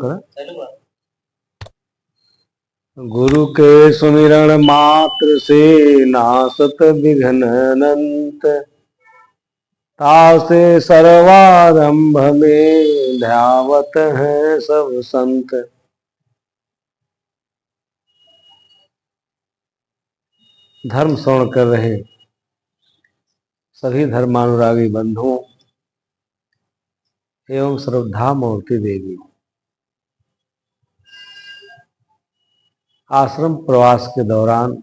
कर। गुरु के सुमिरण मात्र से नासत विघ्न अनंत, तासे सर्वारंभ में ध्यावत है सब संत। धर्म श्रवण कर रहे सभी धर्मानुरागी बंधुओं एवं श्रद्धा मूर्ति देवी, आश्रम प्रवास के दौरान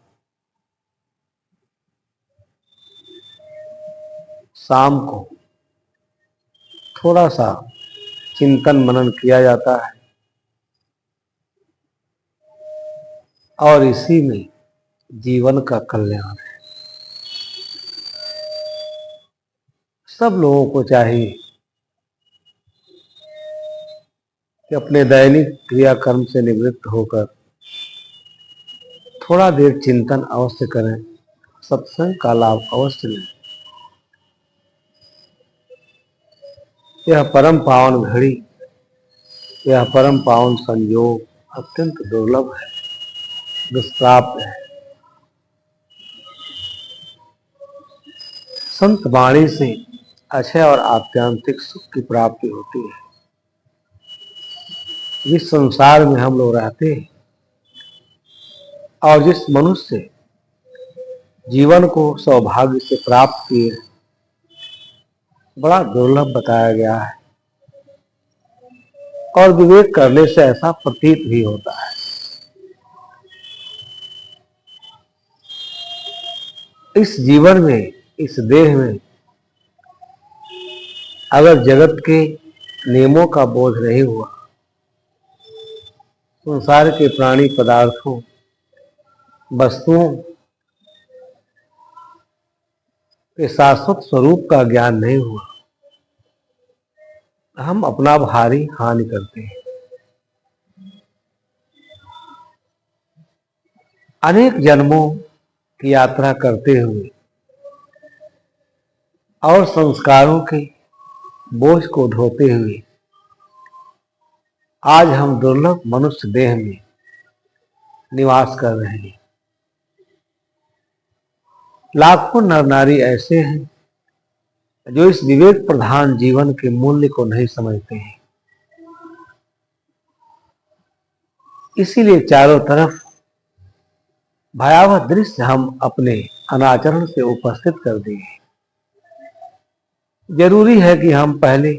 शाम को थोड़ा सा चिंतन मनन किया जाता है और इसी में जीवन का कल्याण है। सब लोगों को चाहिए कि अपने दैनिक क्रियाकर्म से निवृत्त होकर थोड़ा देर चिंतन अवश्य करें, सत्संग का लाभ अवश्य लें। यह परम पावन घड़ी, यह परम पावन संयोग अत्यंत दुर्लभ है, दुष्प्राप्य है। संत वाणी से अक्षय और आत्यांतिक सुख की प्राप्ति होती है। जिस संसार में हम लोग रहते हैं और जिस मनुष्य जीवन को सौभाग्य से प्राप्त किए, बड़ा दुर्लभ बताया गया है और विवेक करने से ऐसा प्रतीत भी होता है। इस जीवन में, इस देह में अगर जगत के नियमों का बोध नहीं हुआ, संसार के प्राणी पदार्थों वस्तुओं के शाश्वत स्वरूप का ज्ञान नहीं हुआ, हम अपना भारी हानि करते हैं। अनेक जन्मों की यात्रा करते हुए और संस्कारों के बोझ को ढोते हुए आज हम दुर्लभ मनुष्य देह में निवास कर रहे हैं। लाखों नर नारी ऐसे हैं जो इस विवेक प्रधान जीवन के मूल्य को नहीं समझते हैं। इसीलिए चारों तरफ भयावह दृश्य हम अपने अनाचरण से उपस्थित कर दिए। जरूरी है कि हम पहले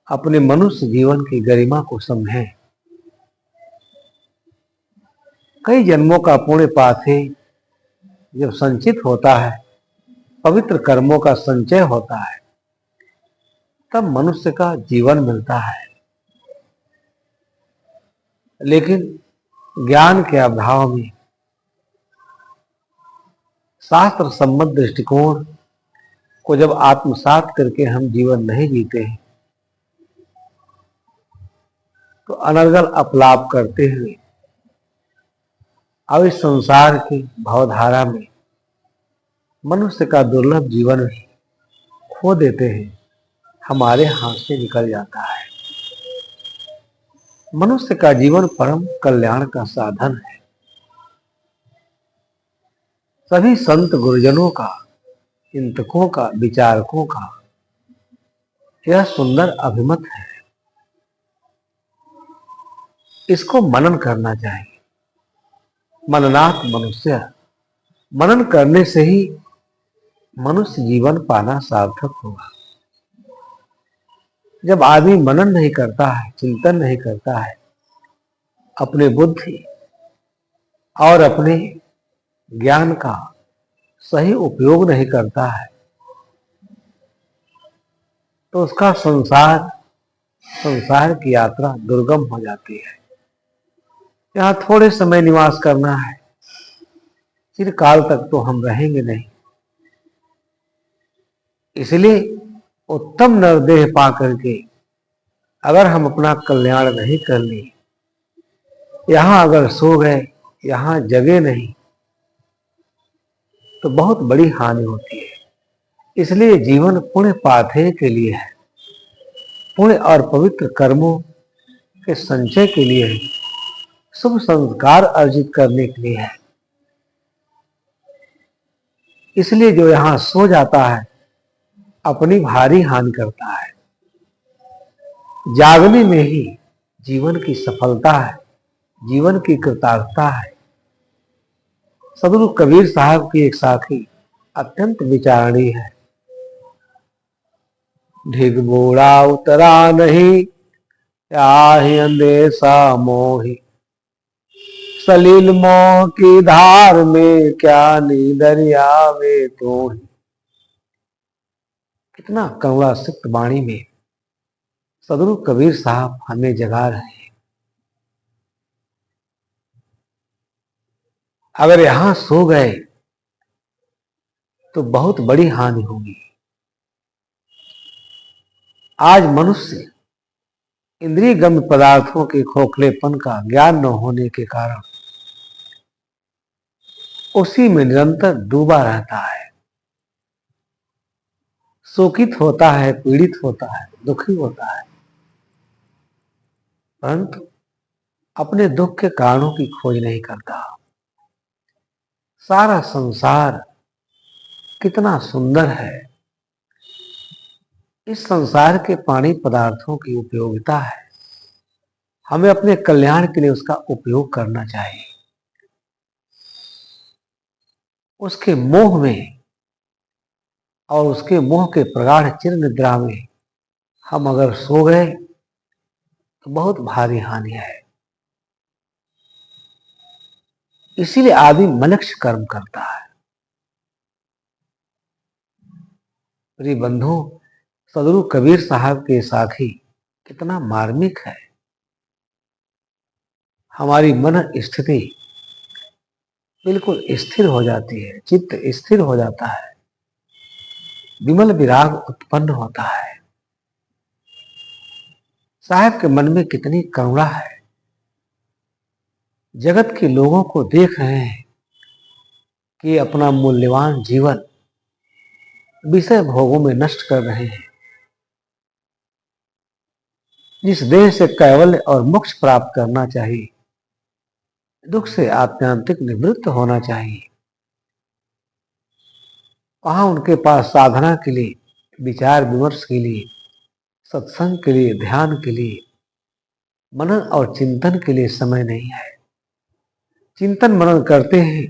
अपने मनुष्य जीवन की गरिमा को समझें। कई जन्मों का पुण्य पाथे जब संचित होता है, पवित्र कर्मों का संचय होता है, तब मनुष्य का जीवन मिलता है। लेकिन ज्ञान के अभाव में, शास्त्र सम्मत दृष्टिकोण को जब आत्मसात करके हम जीवन नहीं जीते हैं, तो अनर्गल अपलाप करते हुए अब इस संसार की भवधारा में मनुष्य का दुर्लभ जीवन भी खो देते हैं, हमारे हाथ से निकल जाता है। मनुष्य का जीवन परम कल्याण का साधन है। सभी संत गुरुजनों का, चिंतकों का, विचारकों का यह सुंदर अभिमत है। इसको मनन करना चाहिए। मननात् मनुष्य, मनन करने से ही मनुष्य जीवन पाना सार्थक होगा। जब आदमी मनन नहीं करता है, चिंतन नहीं करता है, अपने बुद्धि और अपने ज्ञान का सही उपयोग नहीं करता है, तो उसका संसार की यात्रा दुर्गम हो जाती है। यहाँ थोड़े समय निवास करना है, चिरकाल तक तो हम रहेंगे नहीं। इसलिए उत्तम नरदेह पा करके अगर हम अपना कल्याण नहीं कर ले, यहाँ अगर सो गए, यहाँ जगे नहीं, तो बहुत बड़ी हानि होती है। इसलिए जीवन पुण्य पाथे के लिए है। पुण्य और पवित्र कर्मों के संचय के लिए है, शुभ संस्कार अर्जित करने के लिए है। इसलिए जो यहां सो जाता है अपनी भारी हानि करता है। जागने में ही जीवन की सफलता है, जीवन की कृतार्थता है। सदगुरु कबीर साहब की एक साखी अत्यंत विचारणीय है। ढिग बूढ़ा उतरा नहीं, आहि अंदेशा मोहि, सलील मोह की धार में क्या नीदर आवे तोहि। कितना करुणा सिक्त वाणी में सदगुरु कबीर साहब हमें जगा रहे हैं। अगर यहां सो गए तो बहुत बड़ी हानि होगी। आज मनुष्य इंद्रिय गम्य पदार्थों के खोखलेपन का ज्ञान न होने के कारण उसी में निरंतर डूबा रहता है, शोकित होता है, पीड़ित होता है, दुखी होता है, परंतु अपने दुख के कारणों की खोज नहीं करता। सारा संसार कितना सुंदर है, इस संसार के पानी पदार्थों की उपयोगिता है, हमें अपने कल्याण के लिए उसका उपयोग करना चाहिए। उसके मोह में और उसके मोह के प्रगाढ़ चिर निद्रा में हम अगर सो गए तो बहुत भारी हानि है। इसीलिए आदमी मलक्ष्य कर्म करता है। प्रिय बंधु, सदगुरु कबीर साहब के साखी कितना मार्मिक है। हमारी मन स्थिति बिल्कुल स्थिर हो जाती है, चित्त स्थिर हो जाता है, विमल विराग उत्पन्न होता है। साहब के मन में कितनी करुणा है। जगत के लोगों को देख रहे हैं कि अपना मूल्यवान जीवन विषय भोगों में नष्ट कर रहे हैं। जिस देह से कैवल्य और मोक्ष प्राप्त करना चाहिए, दुख से आत्यंतिक निवृत्त होना चाहिए, वहां उनके पास साधना के लिए, विचार विमर्श के लिए, सत्संग के लिए, ध्यान के लिए, मनन और चिंतन के लिए समय नहीं है। चिंतन मनन करते हैं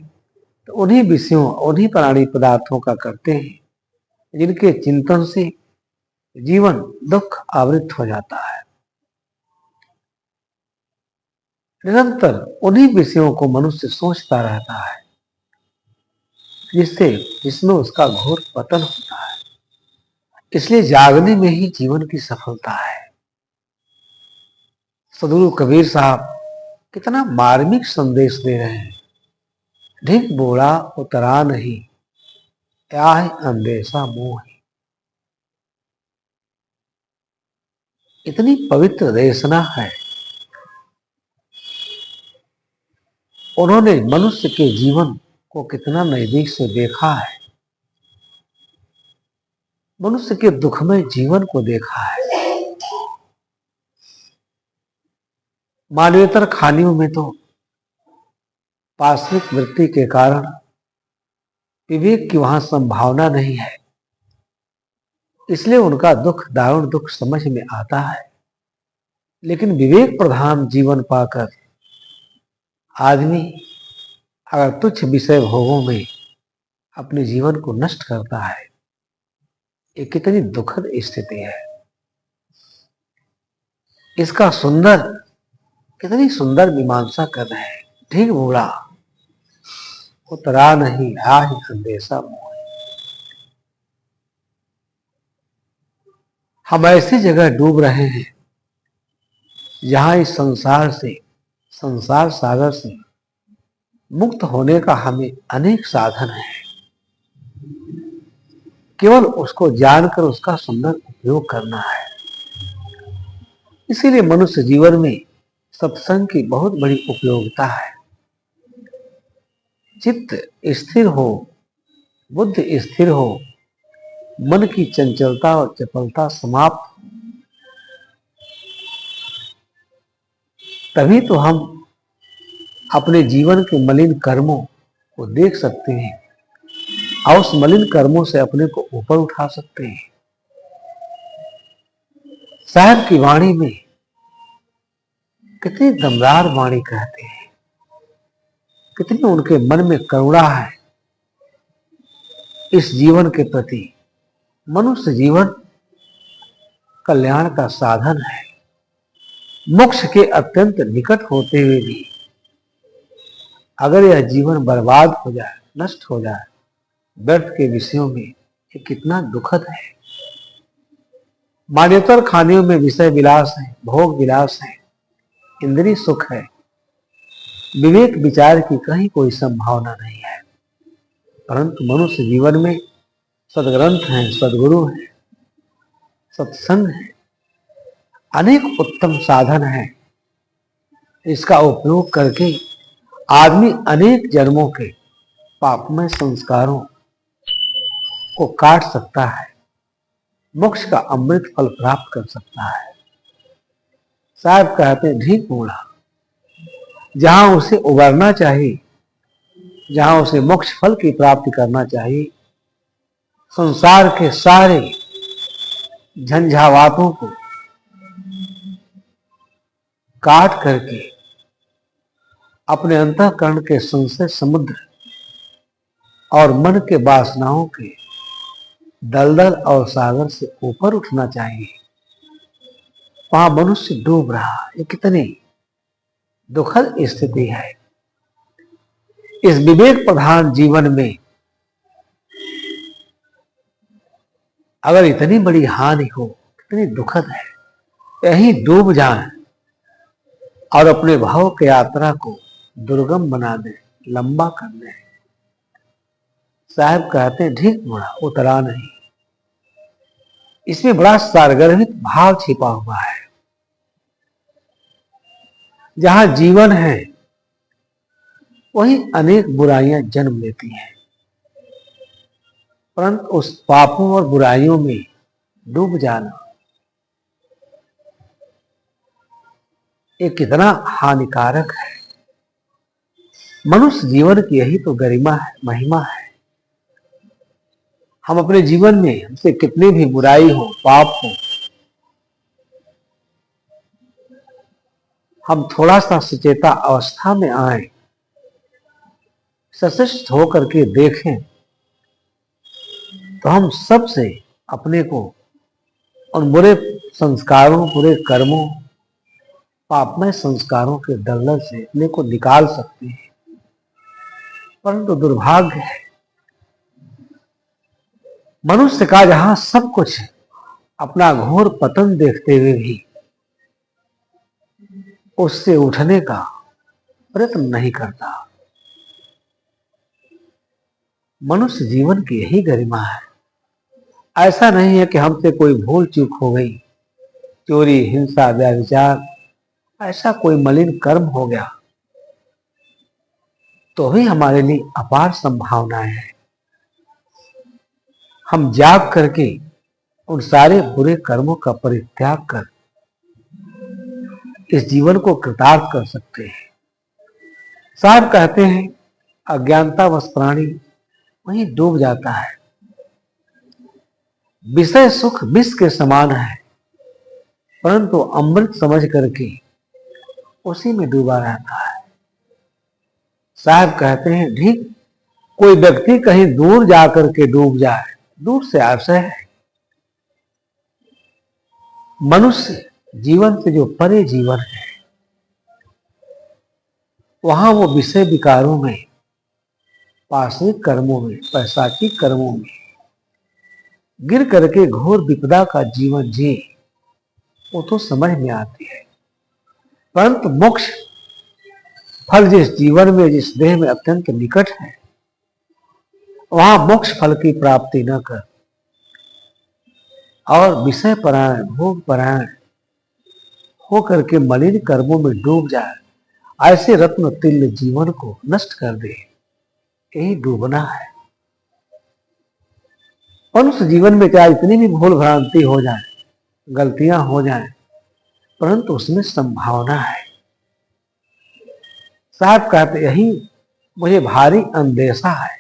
तो उन्हीं विषयों, उन्हीं प्राणी पदार्थों का करते हैं जिनके चिंतन से जीवन दुख आवृत हो जाता है। निरंतर उन्हीं विषयों को मनुष्य सोचता रहता है, जिसमें उसका घोर पतन होता है। इसलिए जागने में ही जीवन की सफलता है। सदगुरु कबीर साहब कितना मार्मिक संदेश दे रहे हैं। ढिग बूढ़ा उतरा नहीं, आहि अंदेशा मोहि। इतनी पवित्र देशना है। उन्होंने मनुष्य के जीवन को कितना नजदीक से देखा है, मनुष्य के दुखमय जीवन को देखा है। मानवेतर खानियों में तो पार्श्विक वृत्ति के कारण विवेक की वहां संभावना नहीं है, इसलिए उनका दुख दारुण दुख समझ में आता है। लेकिन विवेक प्रधान जीवन पाकर आदमी अगर तुच्छ विषय भोगों में अपने जीवन को नष्ट करता है, ये कितनी दुखद स्थिति है। इसका कितनी सुंदर मीमांसा कर रहे हैं। ठीक बूढ़ा उतरा नहीं, आहि अंदेशा मोहि। हम ऐसी जगह डूब रहे हैं जहां इस संसार सागर से मुक्त होने का हमें अनेक साधन है। केवल उसको जानकर उसका सुंदर उपयोग करना है। इसीलिए मनुष्य जीवन में सत्संग की बहुत बड़ी उपयोगिता है। चित्त स्थिर हो, बुद्धि स्थिर हो, मन की चंचलता और चपलता समाप्त, तभी तो हम अपने जीवन के मलिन कर्मों को देख सकते हैं और उस मलिन कर्मों से अपने को ऊपर उठा सकते हैं। साहब की वाणी में कितनी दमदार वाणी कहते हैं, कितनी उनके मन में करुणा है इस जीवन के प्रति। मनुष्य जीवन कल्याण का साधन है। मोक्ष के अत्यंत निकट होते हुए भी अगर यह जीवन बर्बाद हो जाए, नष्ट हो जाए व्यर्थ के विषयों में, ये कितना दुखद है। मान्यतर खानियों में विषय विलास है, भोग विलास है, इंद्रिय सुख है, विवेक विचार की कहीं कोई संभावना नहीं है। परंतु मनुष्य जीवन में सदग्रंथ हैं, सदगुरु हैं, सत्संग है, अनेक उत्तम साधन है। इसका उपयोग करके आदमी अनेक जन्मों के पापमय संस्कारों को काट सकता है, मोक्ष का अमृत फल प्राप्त कर सकता है। साहब कहते हैं ढीक मूढ़ा, जहां उसे उबरना चाहिए, जहां उसे मोक्ष फल की प्राप्ति करना चाहिए, संसार के सारे झंझावातों को काट करके अपने अंतःकरण के संशय समुद्र और मन के वासनाओं के दलदल और सागर से ऊपर उठना चाहिए। वहां मनुष्य डूब रहा, ये कितनी दुखद स्थिति है। इस विवेक प्रधान जीवन में अगर इतनी बड़ी हानि हो, कितनी दुखद है। यहीं डूब जाएं और अपने भाव की यात्रा को दुर्गम बना दे, लंबा कर दे। साहब कहते हैं ढीक मुड़ा, उतरा नहीं। इसमें बड़ा सारगर्भित भाव छिपा हुआ है। जहां जीवन है वहीं अनेक बुराइयां जन्म लेती हैं, परंतु उस पापों और बुराइयों में डूब जाना ये कितना हानिकारक है। मनुष्य जीवन की यही तो गरिमा है, महिमा है। हम अपने जीवन में हमसे कितनी भी बुराई हो, पाप हो, हम थोड़ा सा सचेता अवस्था में आए, सशक्त होकर के देखें तो हम सबसे अपने को उन बुरे संस्कारों, बुरे कर्मों, पापमय संस्कारों के दलदल से अपने को निकाल सकते हैं। परंतु दुर्भाग्य है मनुष्य का, जहां सब कुछ अपना घोर पतन देखते हुए भी उससे उठने का प्रयत्न नहीं करता। मनुष्य जीवन की यही गरिमा है। ऐसा नहीं है कि हमसे कोई भूल चूक हो गई, चोरी, हिंसा, व्यभिचार, ऐसा कोई मलिन कर्म हो गया तो भी हमारे लिए अपार संभावनाएं हैं। हम जाग करके उन सारे बुरे कर्मों का परित्याग कर इस जीवन को कृतार्थ कर सकते हैं। साहब कहते हैं अज्ञानतावश प्राणी वहीं डूब जाता है। विषय सुख विष के समान है, परंतु अमृत समझ करके उसी में डूबा रहता है। साहब कहते हैं ठीक कोई व्यक्ति कहीं दूर जाकर के डूब जाए, दूर से आशय है। मनुष्य जीवन से जो परे जीवन है, वहां वो विषय विकारों में, पार्श्विक कर्मों में, पैशाचिक कर्मों में गिर करके घोर विपदा का जीवन जी, वो तो समझ में आती है। परंतु मोक्ष फल जिस जीवन में, जिस देह में अत्यंत निकट है, वहां मोक्ष फल की प्राप्ति न कर और विषय परायण, भोग परायण हो करके मलिन कर्मों में डूब जाए, ऐसे रत्न तुल्य जीवन को नष्ट कर दे, यही डूबना है। मनुष्य जीवन में चाहे इतनी भी भूल भ्रांति हो जाए, गलतियां हो जाएं, परंतु उसमें संभावना है। साहब कहते यही मुझे भारी अंदेशा है,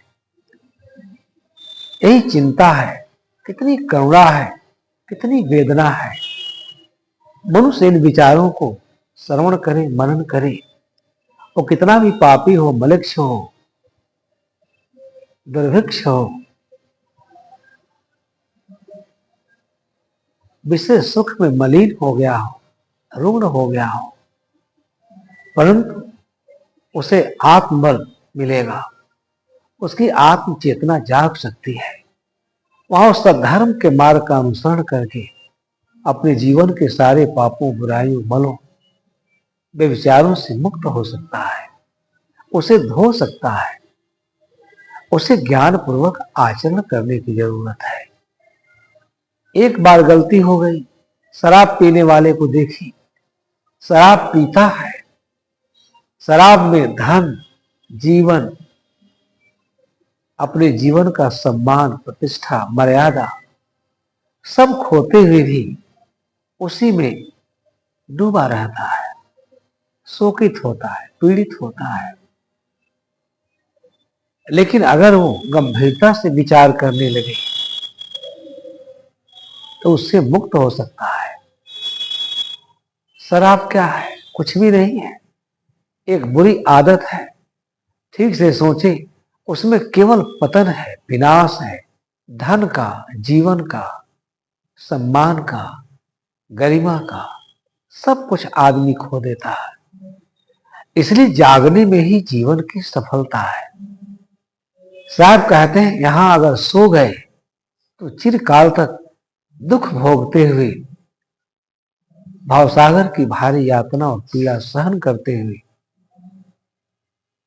यही चिंता है, कितनी करुणा है, कितनी वेदना है। मनुष्य इन विचारों को श्रवण करे, मनन करे, वो कितना भी पापी हो, मलिक्ष हो, दुर्भिक्ष हो, विषय सुख में मलिन हो गया हो, रुग्ण हो गया हो, परंतु उसे आत्मबल मिलेगा, उसकी आत्म चेतना जाग सकती है। वहां उस धर्म के मार्ग का अनुसरण करके अपने जीवन के सारे पापों, बुराइयों, मलों, बेविचारों से मुक्त हो सकता है, उसे धो सकता है। उसे ज्ञान पूर्वक आचरण करने की जरूरत है। एक बार गलती हो गई, शराब पीने वाले को देखी, शराब पीता है, शराब में धन, जीवन, अपने जीवन का सम्मान, प्रतिष्ठा, मर्यादा सब खोते हुए भी उसी में डूबा रहता है, शोकित होता है, पीड़ित होता है। लेकिन अगर वो गंभीरता से विचार करने लगे तो उससे मुक्त हो सकता है। शराब क्या है? कुछ भी नहीं है, एक बुरी आदत है। ठीक से सोचे, उसमें केवल पतन है, विनाश है, धन का, जीवन का, सम्मान का, गरिमा का, सब कुछ आदमी खो देता है। इसलिए जागने में ही जीवन की सफलता है। साहब कहते हैं यहां अगर सो गए तो चिरकाल तक दुख भोगते हुए, भावसागर की भारी यातना और पीड़ा सहन करते हुए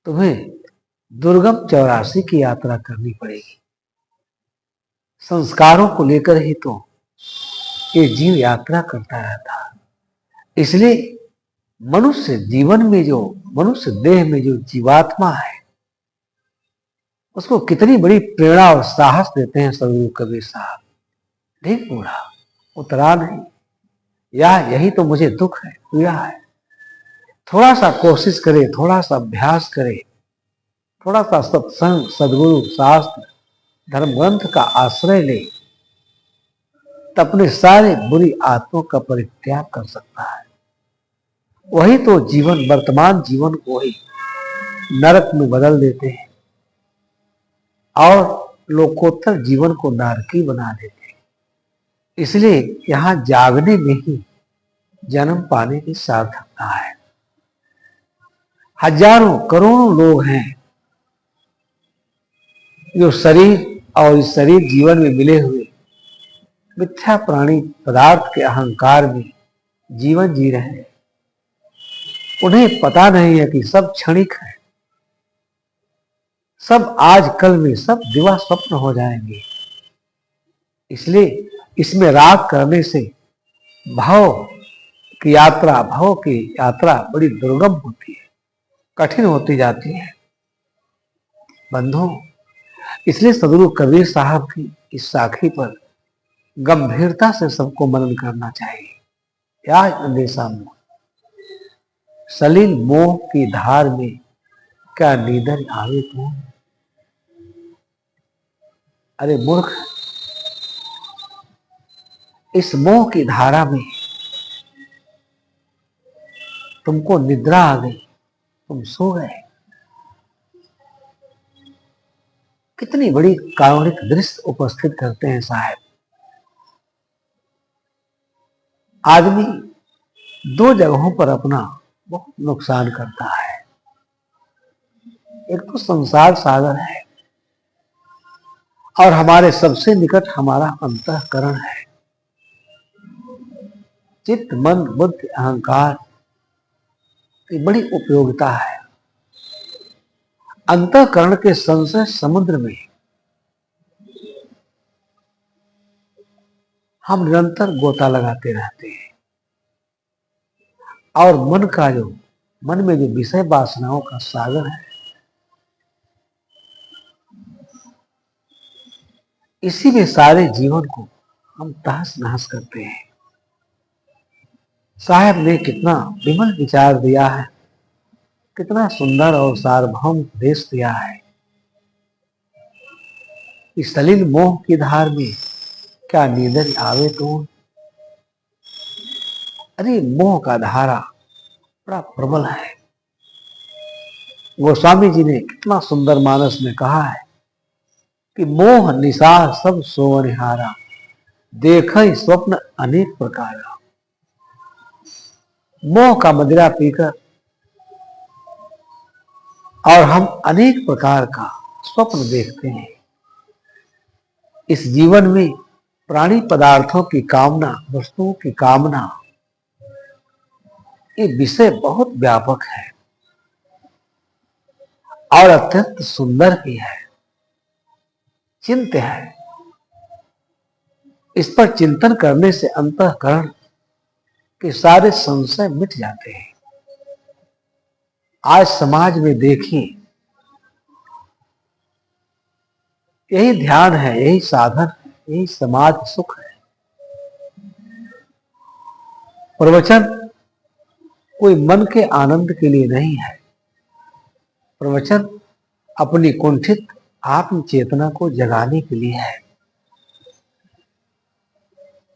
तुम्हें दुर्गम 84 की यात्रा करनी पड़ेगी। संस्कारों को लेकर ही तो ये जीव यात्रा करता रहता है। इसलिए मनुष्य जीवन में जो, मनुष्य देह में जो जीवात्मा है, उसको कितनी बड़ी प्रेरणा और साहस देते हैं सदगुरु कबीर साहब। देख बूढ़ा, उतरा नहीं, या यही तो मुझे दुख है, पीड़ा है। थोड़ा सा कोशिश करे, थोड़ा सा अभ्यास करे, थोड़ा सा सत्संग, सदगुरु, शास्त्र, धर्म ग्रंथ का आश्रय ले, तो अपने सारे बुरी आत्माओं का परित्याग कर सकता है। वही तो जीवन, वर्तमान जीवन को ही नरक में बदल देते हैं और लोकोत्तर जीवन को नारकी बना देते हैं। इसलिए यहां जागने में ही जन्म पाने की सार्थकता है। हजारों करोड़ों लोग हैं जो शरीर और इस शरीर जीवन में मिले हुए मिथ्या प्राणी पदार्थ के अहंकार में जीवन जी रहे हैं। उन्हें पता नहीं है कि सब क्षणिक है, सब आज कल में, सब दिवा स्वप्न हो जाएंगे। इसलिए इसमें राग करने से भाव की यात्रा बड़ी दुर्गम होती है, कठिन होती जाती है बंधु। इसलिए सदगुरु कबीर साहब की इस साखी पर गंभीरता से सबको मनन करना चाहिए। क्या अंदेशा मोह, सलील मोह की धार में क्या नींदर आवे तू। अरे मूर्ख, इस मोह की धारा में तुमको निद्रा आ गई, तुम सो गए। कितनी बड़ी कारुणिक दृश्य उपस्थित करते हैं साहब। आदमी दो जगहों पर अपना बहुत नुकसान करता है। एक तो संसार सागर है और हमारे सबसे निकट हमारा अंतःकरण है। चित्त, मन, बुद्धि, अहंकार की बड़ी उपयोगिता है। अंतःकरण के संशय समुद्र में हम निरंतर गोता लगाते रहते हैं और मन में जो विषय वासनाओं का सागर है, इसी में सारे जीवन को हम तहस नहस करते हैं। साहब ने कितना विमल विचार दिया है कितना सुंदर और सार्वभौम उपदेश दिया है। इस सलिल मोह की धार में क्या नींदर आवे तो। अरे मोह का धारा बड़ा प्रबल है। गोस्वामी जी ने कितना सुंदर मानस में कहा है कि मोह निशा सब सोवनिहारा, देख स्वप्न अनेक प्रकार। मोह का मदिरा पीकर और हम अनेक प्रकार का स्वप्न देखते हैं। इस जीवन में प्राणी पदार्थों की कामना, वस्तुओं की कामना, ये विषय बहुत व्यापक है और अत्यंत सुंदर भी है, चिंत्य है। इस पर चिंतन करने से अंतःकरण के सारे संशय मिट जाते हैं। आज समाज में देखिए, यही ध्यान है, यही साधन है, यही समाज सुख है। प्रवचन कोई मन के आनंद के लिए नहीं है। प्रवचन अपनी कुंठित आत्म चेतना को जगाने के लिए है।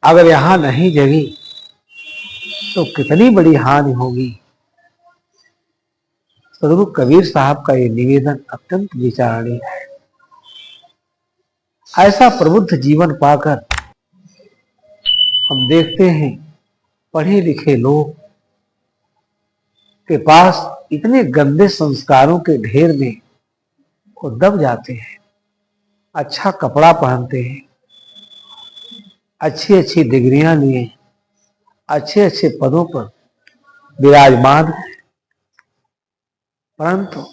अगर यहां नहीं जगी तो कितनी बड़ी हानि होगी। सदगुरु कबीर साहब का ये निवेदन अत्यंत विचारणीय है। ऐसा प्रबुद्ध जीवन पाकर हम देखते हैं पढ़े लिखे लोग के पास इतने गंदे संस्कारों के ढेर में वो दब जाते हैं। अच्छा कपड़ा पहनते हैं, अच्छी अच्छी डिग्रियां लिए, अच्छे अच्छे पदों पर विराजमान है, परंतु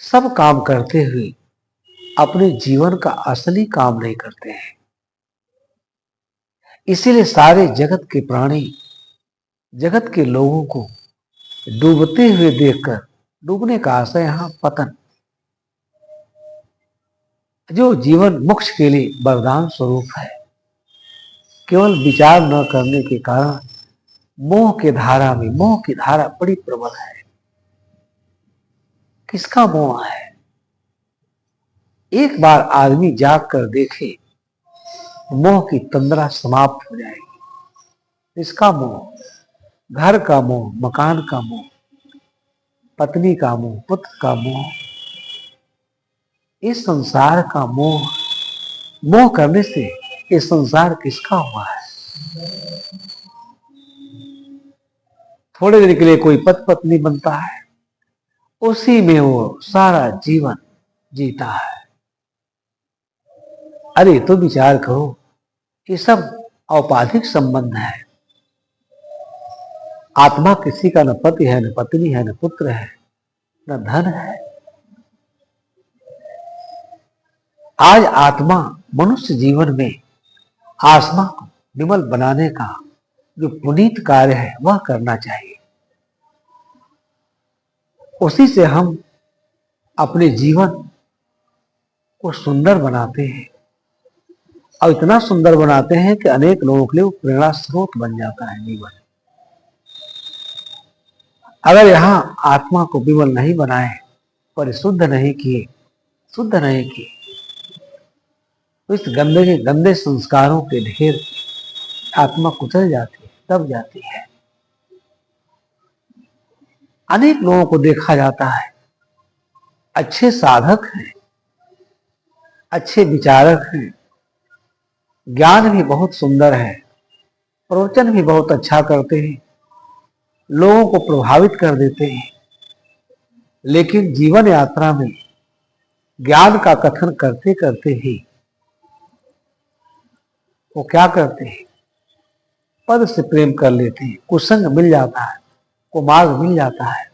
सब काम करते हुए अपने जीवन का असली काम नहीं करते हैं। इसीलिए सारे जगत के प्राणी, जगत के लोगों को डूबते हुए देखकर, डूबने का आशय यहां पतन, जो जीवन मोक्ष के लिए वरदान स्वरूप है, केवल विचार न करने के कारण मोह के धारा में, मोह की धारा बड़ी प्रबल है। किसका मोह है? एक बार आदमी जाग कर देखे, मोह की तंद्रा समाप्त हो जाएगी। इसका मोह, घर का मोह, मकान का मोह, पत्नी का मोह, पुत्र का मोह, इस संसार का मोह। मोह करने से ये संसार किसका हुआ है? थोड़े दिन के लिए कोई पति पत्नी बनता है, उसी में वो सारा जीवन जीता है। अरे तो विचार करो, ये सब औपाधिक संबंध है। आत्मा किसी का न पति है, न पत्नी है, न पुत्र है, न धन है। आज आत्मा मनुष्य जीवन में आत्मा को विमल बनाने का जो पुनीत कार्य है वह करना चाहिए। उसी से हम अपने जीवन को सुंदर बनाते हैं और इतना सुंदर बनाते हैं कि अनेक लोगों के लिए वो प्रेरणा स्रोत बन जाता है जीवन। अगर यहां आत्मा को विमल नहीं बनाए, परिशुद्ध नहीं किए, शुद्ध नहीं किए, तो इस गंदे के गंदे संस्कारों के ढेर आत्मा कुचल जाती है, दब जाती है। अनेक लोगों को देखा जाता है, अच्छे साधक हैं, अच्छे विचारक हैं, ज्ञान भी बहुत सुंदर है, प्रवचन भी बहुत अच्छा करते हैं, लोगों को प्रभावित कर देते हैं, लेकिन जीवन यात्रा में ज्ञान का कथन करते करते ही वो क्या करते हैं? पद से प्रेम कर लेते हैं, कुसंग मिल जाता है, कुमार्ग मिल जाता है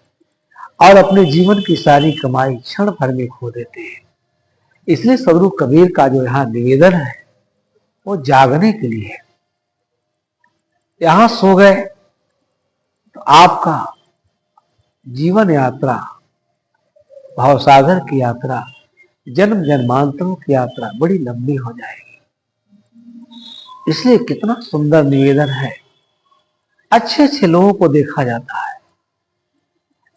और अपने जीवन की सारी कमाई क्षण भर में खो देते हैं। इसलिए सदगुरु कबीर का जो यहाँ निवेदन है वो जागने के लिए है। यहां सो गए तो आपका जीवन यात्रा, भवसागर की यात्रा, जन्म जन्मांतरों की यात्रा बड़ी लंबी हो जाएगी। इसलिए कितना सुंदर निवेदन है। अच्छे अच्छे लोगों को देखा जाता है,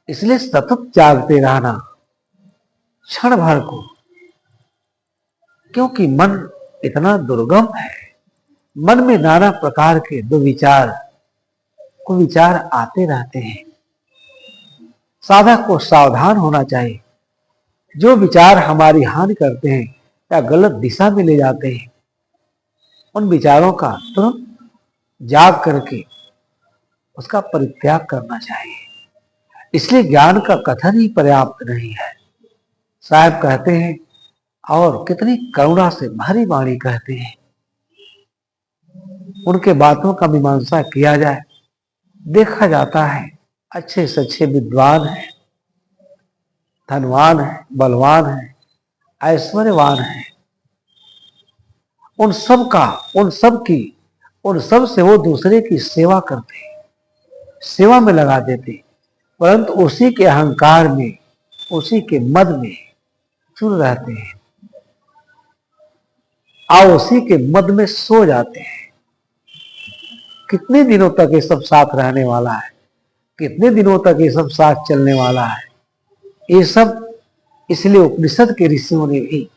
इसलिए सतत जागते रहना क्षण भर को, क्योंकि मन इतना दुर्गम है। मन में नाना प्रकार के दुविचार कुविचार आते रहते हैं। साधक को सावधान होना चाहिए। जो विचार हमारी हानि करते हैं या गलत दिशा में ले जाते हैं, उन विचारों का तुरंत जाग करके उसका परित्याग करना चाहिए। इसलिए ज्ञान का कथन ही पर्याप्त नहीं है। साहब कहते हैं, और कितनी करुणा से भरी वाणी कहते हैं, उनके बातों का मीमांसा किया जाए, देखा जाता है अच्छे से अच्छे विद्वान हैं, धनवान है, बलवान है, ऐश्वर्यवान है, उन सब से वो दूसरे की सेवा करते, सेवा में लगा देते, परंतु उसी के अहंकार में, उसी के मद में चुर रहते हैं और उसी के मद में सो जाते हैं। कितने दिनों तक ये सब साथ रहने वाला है, कितने दिनों तक ये सब साथ चलने वाला है। ये सब इसलिए उपनिषद के ऋषियों ने भी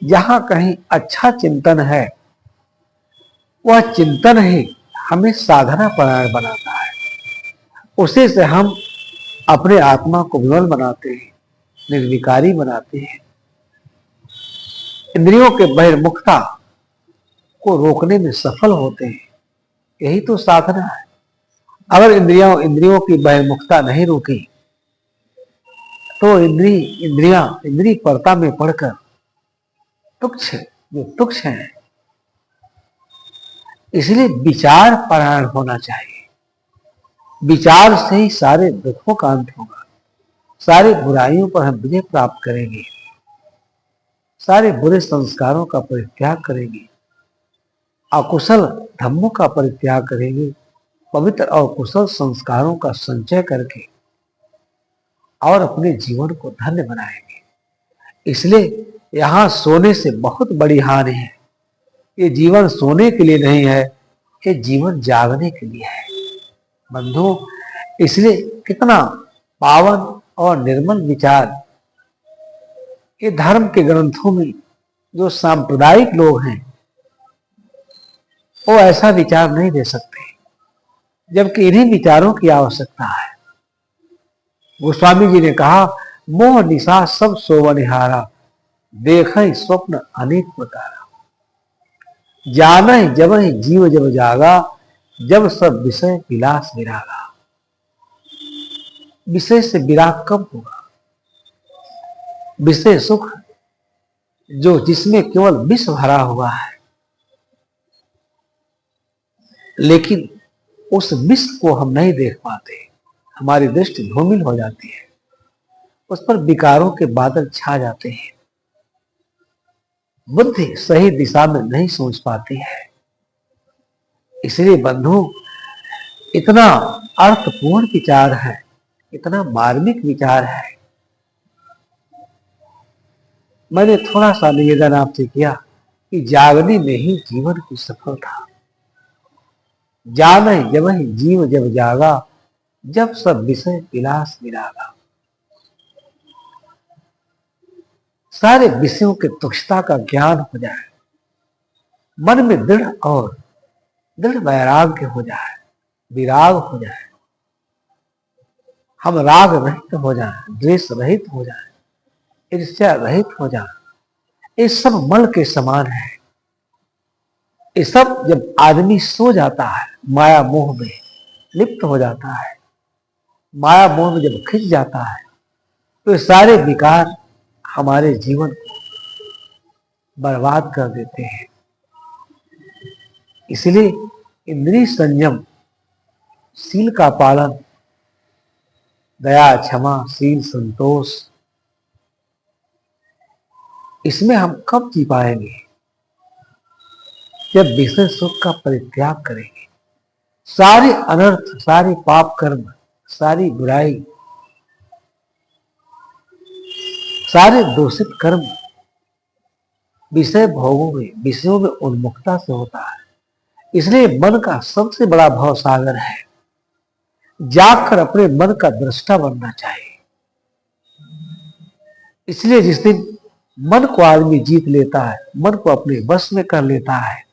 जहां कहीं अच्छा चिंतन है, वह चिंतन ही हमें साधना परायण बनाता है। उसी से हम अपने आत्मा को विमल बनाते हैं, निर्विकारी बनाते हैं। इंद्रियों के बहिर्मुखता को रोकने में सफल होते हैं। यही तो साधना है। अगर इंद्रियों की बहिर्मुखता नहीं रुकी तो इंद्री परता में पड़कर तुक्ष है। इसलिए विचार परायण होना चाहिए। विचार से ही सारे दुखों का अंत होगा, सारी बुराइयों पर हम विजय प्राप्त करेंगे, सारे बुरे संस्कारों का परित्याग करेंगे, अकुशल धम्मों का परित्याग करेंगे, पवित्र और कुशल संस्कारों का संचय करके और अपने जीवन को धन्य बनाएंगे। इसलिए यहां सोने से बहुत बड़ी हानि है। ये जीवन सोने के लिए नहीं है, ये जीवन जागने के लिए है बंधु। इसलिए कितना पावन और निर्मल विचार ये धर्म के ग्रंथों में जो सांप्रदायिक लोग हैं वो ऐसा विचार नहीं दे सकते, जबकि इन्हीं विचारों की आवश्यकता है। गोस्वामी जी ने कहा, मोह निशा सब सोवनिहारा, देखे स्वप्न अनेक प्रकारा, जाने जब ही जीव जब जागा, जब सब विषय विलास विरागा। विषय से विराग कब होगा? विषय सुख जो जिसमें केवल विष भरा हुआ है, लेकिन उस विष को हम नहीं देख पाते, हमारी दृष्टि धूमिल हो जाती है, उस पर विकारों के बादल छा जाते हैं, बुद्धि सही दिशा में नहीं सोच पाती है। इसलिए बंधु, इतना अर्थपूर्ण विचार है, इतना मार्मिक विचार है। मैंने थोड़ा सा निवेदन आपसे किया कि जागने में ही जीवन की सफलता। जाने जब ही जीव जब जागा, जब सब विषय विलास विरागा। सारे विषयों के तुच्छता का ज्ञान हो जाए, मन में दृढ़ वैराग्य हो जाए, विराग हो जाए, हम राग रहित हो जाए, द्वेष रहित हो जाए, ईर्ष्या रहित हो जाए। ये सब मल के समान है। ये सब जब आदमी सो जाता है, माया मोह में लिप्त हो जाता है, माया मोह में जब खिंच जाता है, तो ये सारे विकार हमारे जीवन को बर्बाद कर देते हैं। इसलिए इंद्रिय संयम, शील का पालन, दया, क्षमा, शील, संतोष, इसमें हम कब जी पाएंगे? जब विषय सुख का परित्याग करेंगे। सारे अनर्थ, सारे पाप कर्म, सारी बुराई, सारे दूषित कर्म विषय भोगों में, विषयों में उन्मुखता से होता है। इसलिए मन का सबसे बड़ा भव सागर है। जागकर अपने मन का दृष्टा बनना चाहिए। इसलिए जिस दिन मन को आदमी जीत लेता है, मन को अपने वश में कर लेता है,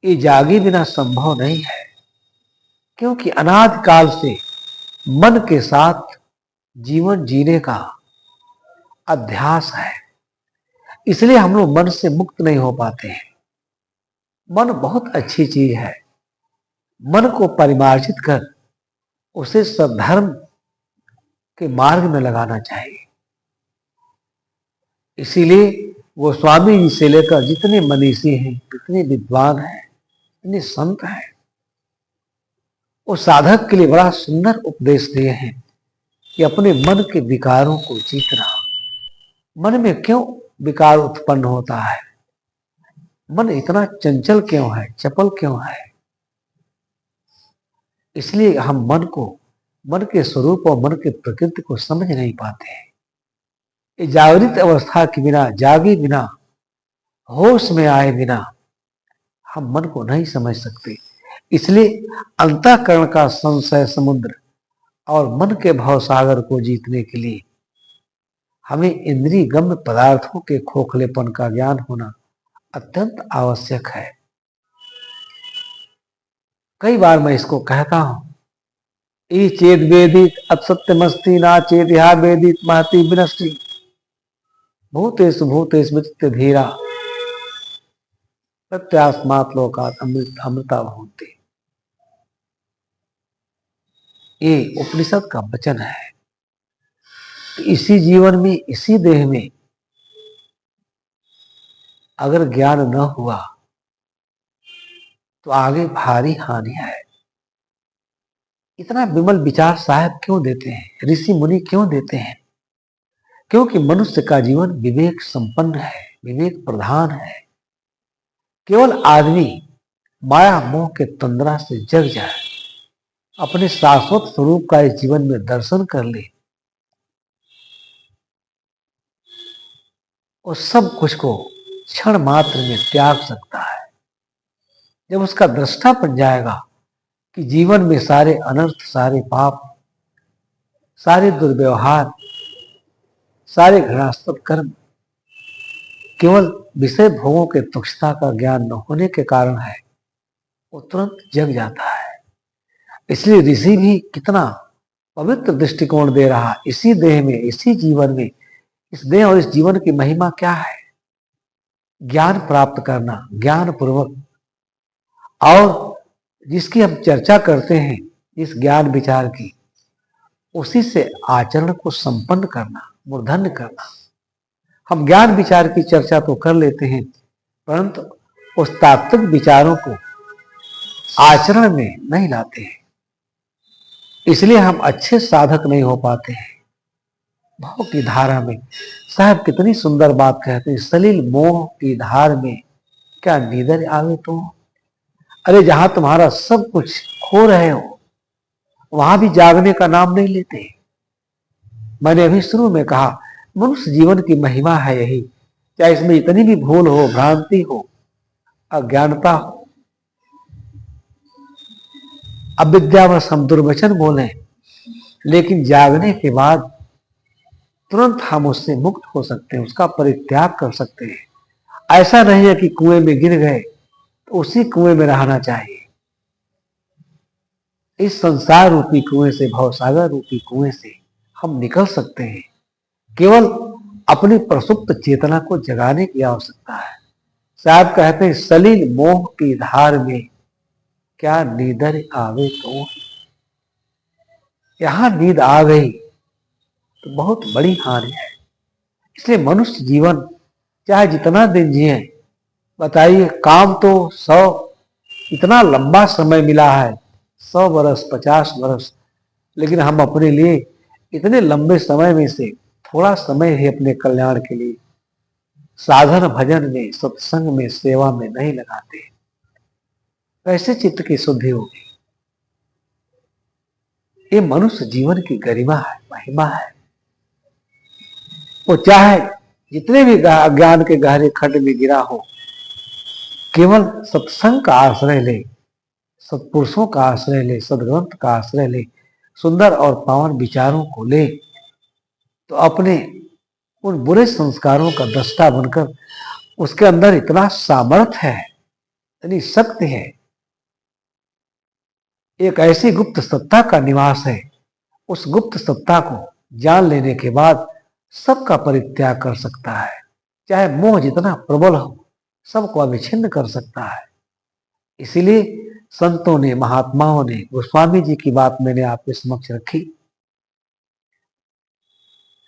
ये जागे बिना संभव नहीं है। क्योंकि अनादि काल से मन के साथ जीवन जीने का अध्यास है, इसलिए हम लोग मन से मुक्त नहीं हो पाते हैं। मन बहुत अच्छी चीज है। मन को परिमार्जित कर उसे सद्धर्म के मार्ग में लगाना चाहिए। इसीलिए गोस्वामी जी से लेकर जितने मनीषी हैं, जितने विद्वान हैं, जितने संत हैं, वो साधक के लिए बड़ा सुंदर उपदेश दिए हैं कि अपने मन के विकारों को जीतना। मन में क्यों विकार उत्पन्न होता है? मन इतना चंचल क्यों है, चपल क्यों है? इसलिए हम मन के स्वरूप और मन के प्रकृति को समझ नहीं पाते हैं। ये जागृत अवस्था के बिना, जागे बिना, होश में आए बिना हम मन को नहीं समझ सकते। इसलिए अंतःकरण का संशय समुद्र और मन के भवसागर को जीतने के लिए हमें इंद्रिय गम्य पदार्थों के खोखलेपन का ज्ञान होना अत्यंत आवश्यक है। कई बार मैं इसको कहता हूं, ई चेत वेदित असत्यमस्ति ना चेत यहा वेदित महति विनष्टि भूतेषु भूतेषु विचित्य धीरा प्रत्यास्मात् लोकात् अमृता भवन्ति। ये उपनिषद का वचन है। इसी जीवन में, इसी देह में अगर ज्ञान न हुआ तो आगे भारी हानि है। इतना विमल विचार साहब क्यों देते हैं, ऋषि मुनि क्यों देते हैं? क्योंकि मनुष्य का जीवन विवेक संपन्न है, विवेक प्रधान है। केवल आदमी माया मोह के तंद्रा से जग जाए, अपने शाश्वत स्वरूप का इस जीवन में दर्शन कर ले, और सब कुछ को क्षण मात्र में त्याग सकता है। जब उसका दृष्टा बन जाएगा कि जीवन में सारे अनर्थ, सारे पाप, सारे दुर्व्यवहार, सारे घृणास्पद कर्म केवल विषय भोगों के तुच्छता का ज्ञान न होने के कारण है, वो तुरंत जग जाता है। इसलिए ऋषि भी कितना पवित्र दृष्टिकोण दे रहा, इसी देह में, इसी जीवन में, इस देह और इस जीवन की महिमा क्या है? ज्ञान प्राप्त करना, ज्ञान पूर्वक, और जिसकी हम चर्चा करते हैं इस ज्ञान विचार की, उसी से आचरण को संपन्न करना, मूर्धन्य करना। हम ज्ञान विचार की चर्चा तो कर लेते हैं, परंतु उस तात्विक विचारों को आचरण में नहीं लाते हैं। इसलिए हम अच्छे साधक नहीं हो पाते हैं। भाव की धारा में साहब कितनी सुंदर बात कहते हैं, सलिल मोह की धार में क्या नीदर आवे तो। अरे जहां तुम्हारा सब कुछ खो रहे हो, वहां भी जागने का नाम नहीं लेते। मैंने अभी शुरू में कहा, मनुष्य जीवन की महिमा है यही, चाहे इसमें इतनी भी भूल हो, भ्रांति हो, अज्ञानता हो, अविद्यावश हम दुर्वचन बोले, लेकिन जागने के बाद तुरंत हम उससे मुक्त हो सकते हैं, उसका परित्याग कर सकते हैं। ऐसा नहीं है कि कुएं में गिर गए तो उसी कुएं में रहना चाहिए। इस संसार रूपी कुएं से, भवसागर रूपी कुएं से हम निकल सकते हैं। केवल अपनी प्रसुप्त चेतना को जगाने की आवश्यकता है। साहब कहते हैं, सलिल मोह की धार में क्या नींदर आवे तो। यहां नींद आ गई तो बहुत बड़ी हानि है। इसलिए मनुष्य जीवन चाहे जितना दिन जिए, बताइए, काम तो 100, इतना लंबा समय मिला है, 100 वर्ष, 50 वर्ष, लेकिन हम अपने लिए इतने लंबे समय में से थोड़ा समय ही अपने कल्याण के लिए साधन भजन में, सत्संग में, सेवा में नहीं लगाते। कैसे चित्त की शुद्धि होगी? ये मनुष्य जीवन की गरिमा है, महिमा है। वो चाहे जितने भी ज्ञान के गहरे खड्ड में गिरा हो, केवल सत्संग का आश्रय ले, सत्पुरुषों का आश्रय ले, सदग्रंथ का आश्रय ले, सुंदर और पावन विचारों को ले, तो अपने उन बुरे संस्कारों का दृष्टा बनकर उसके अंदर इतना सामर्थ्य है, इतनी शक्ति है, एक ऐसी गुप्त सत्ता का निवास है। उस गुप्त सत्ता को जान लेने के बाद सबका परित्याग कर सकता है, चाहे मोह जितना प्रबल हो, सबको अविच्छिन्न कर सकता है। इसीलिए संतों ने, महात्माओं ने, गोस्वामी जी की बात मैंने आपके समक्ष रखी।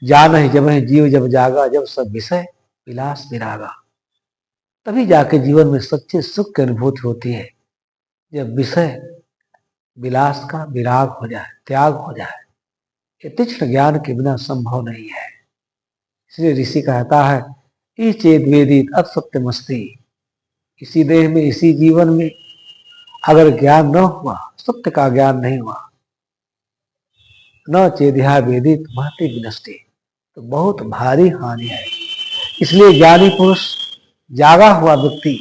जान है जब है जीव जब जागा, जब सब विषय विलास विरागा। तभी जाके जीवन में सच्चे सुख की अनुभूति होती है, जब विषय विलास का विराग हो जाए, त्याग हो जाए। ये तीक्ष्ण ज्ञान के बिना संभव नहीं है। इसलिए ऋषि कहता है, ई चेत वेदित असत्यमस्ति। इसी देह में, इसी जीवन में अगर ज्ञान न हुआ, सत्य का ज्ञान नहीं हुआ, न चेदिहा वेदित महति विनष्टि, तो बहुत भारी हानि है। इसलिए ज्ञानी पुरुष, जागा हुआ व्यक्ति,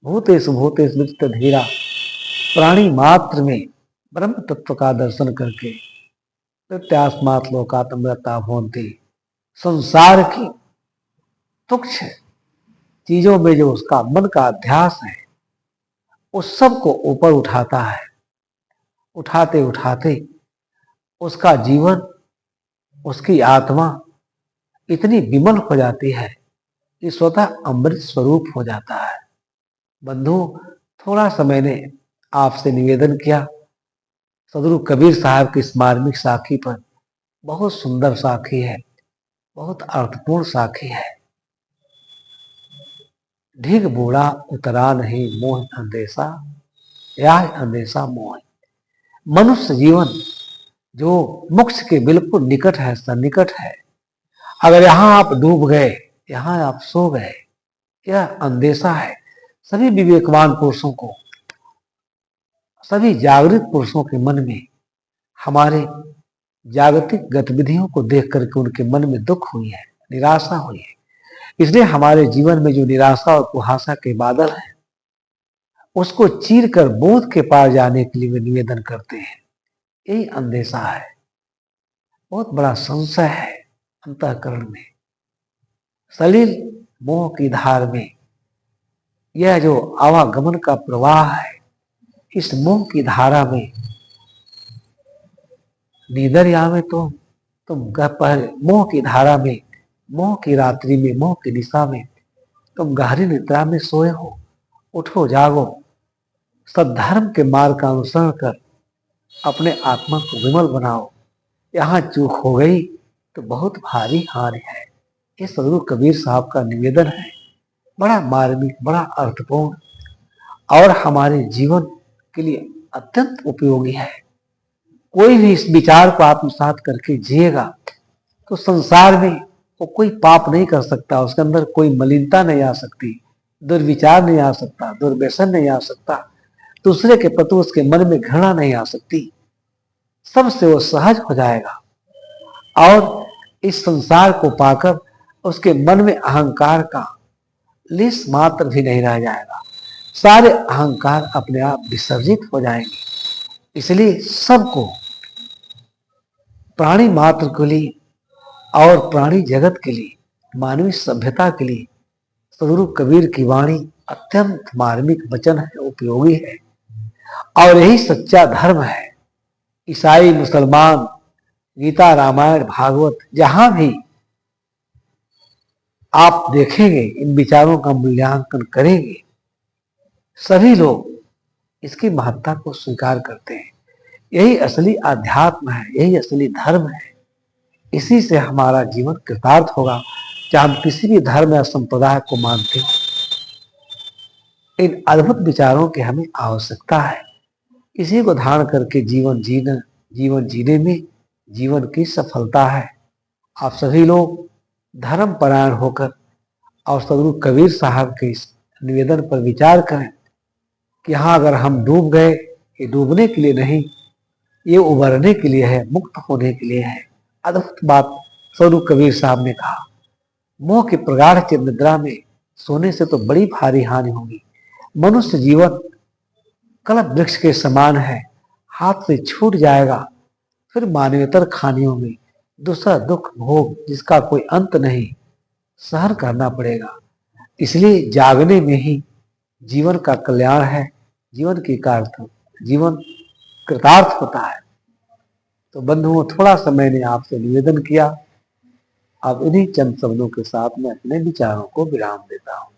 भूतेषु भूतेषु विचित धीरा, प्राणी मात्र में ब्रह्म तत्व का दर्शन करके प्रत्यास्मात् लोकात् अमृता भवन्ति, संसार की तुच्छ चीजों में जो उसका मन का अध्यास है, उस सब को ऊपर उठाता है। उठाते उठाते उसका जीवन, उसकी आत्मा इतनी विमल हो जाती है कि स्वतः अमृत स्वरूप हो जाता है। बंधु, थोड़ा सा मैंने आपसे निवेदन किया, सदगुरु कबीर साहब की इस मार्मिक साखी पर। बहुत सुंदर साखी है, बहुत अर्थपूर्ण साखी है। ढीग बूढ़ा उतरा नहीं मोह अंदेशा, या अंदेशा मोह। मनुष्य जीवन जो मोक्ष के बिल्कुल निकट है, सन्निकट है। अगर यहां आप डूब गए, यहां आप सो गए, यह अंदेशा है। सभी विवेकवान पुरुषों को, सभी जागृत पुरुषों के मन में हमारे जागतिक गतिविधियों को देख करके उनके मन में दुख हुई है, निराशा हुई है। इसलिए हमारे जीवन में जो निराशा और कुहासा के बादल हैं, उसको चीर कर बोध के पार जाने के लिए वे निवेदन करते हैं। यही अंदेशा है, बहुत बड़ा संशय है अंतःकरण में, सलील मोह की धार में। यह जो आवागमन का प्रवाह है, इस मोह की धारा में नींदर आवे तो तुम पहले मोह की धारा में, मोह की रात्रि में, मोह की दिशा में तुम गहरी निद्रा में सोए हो। उठो, जागो, सद्धर्म के मार्ग का अनुसरण कर अपने आत्मा को विमल बनाओ। यहाँ चूक हो गई तो बहुत भारी हानि है। ये सदगुरु कबीर साहब का निवेदन है, बड़ा मार्मिक, बड़ा अर्थपूर्ण और हमारे जीवन के लिए अत्यंत उपयोगी है। कोई भी इस विचार को आत्मसात करके जिएगा तो संसार में वो कोई पाप नहीं कर सकता, उसके अंदर कोई मलिनता नहीं आ सकती, दुर्विचार नहीं आ सकता, दुर्व्यसन नहीं आ सकता, दूसरे के प्रति उसके मन में घृणा नहीं आ सकती। सबसे वो सहज हो जाएगा और इस संसार को पाकर उसके मन में अहंकार का लेस मात्र भी नहीं रह जाएगा। सारे अहंकार अपने आप विसर्जित हो जाएंगे। इसलिए सबको, प्राणी मात्र के लिए और प्राणी जगत के लिए, मानवीय सभ्यता के लिए सदगुरु कबीर की वाणी अत्यंत मार्मिक वचन है, उपयोगी है और यही सच्चा धर्म है। ईसाई, मुसलमान, गीता, रामायण, भागवत, जहां भी आप देखेंगे, इन विचारों का मूल्यांकन करेंगे, सभी लोग इसकी महत्ता को स्वीकार करते हैं। यही असली आध्यात्म है, यही असली धर्म है। इसी से हमारा जीवन कृतार्थ होगा, चाहे हम किसी भी धर्म या संप्रदाय को मानते हो। इन अद्भुत विचारों की हमें आवश्यकता है। इसी को धारण करके जीवन जीने में जीवन की सफलता है। आप सभी लोग धर्म परायण होकर और सदगुरु कबीर साहब के इस निवेदन पर विचार करें कि हाँ, अगर हम डूब गए, ये डूबने के लिए नहीं, ये उबरने के लिए है, मुक्त होने के लिए है। अद्भुत बात सदगुरु कबीर साहब ने कहा। मोह के प्रगाढ़ चिर निद्रा में सोने से तो बड़ी भारी हानि होगी। मनुष्य जीवन कल्प वृक्ष के समान है, हाथ से छूट जाएगा फिर मानवेतर खानियों में दूसरा दुख भोग जिसका कोई अंत नहीं सहन करना पड़ेगा। इसलिए जागने में ही जीवन का कल्याण है, जीवन की कार्य जीवन कृतार्थ होता है। तो बंधुओं, थोड़ा सा मैंने आपसे निवेदन किया। अब इन्हीं चंद शब्दों के साथ मैं अपने विचारों को विराम देता हूं।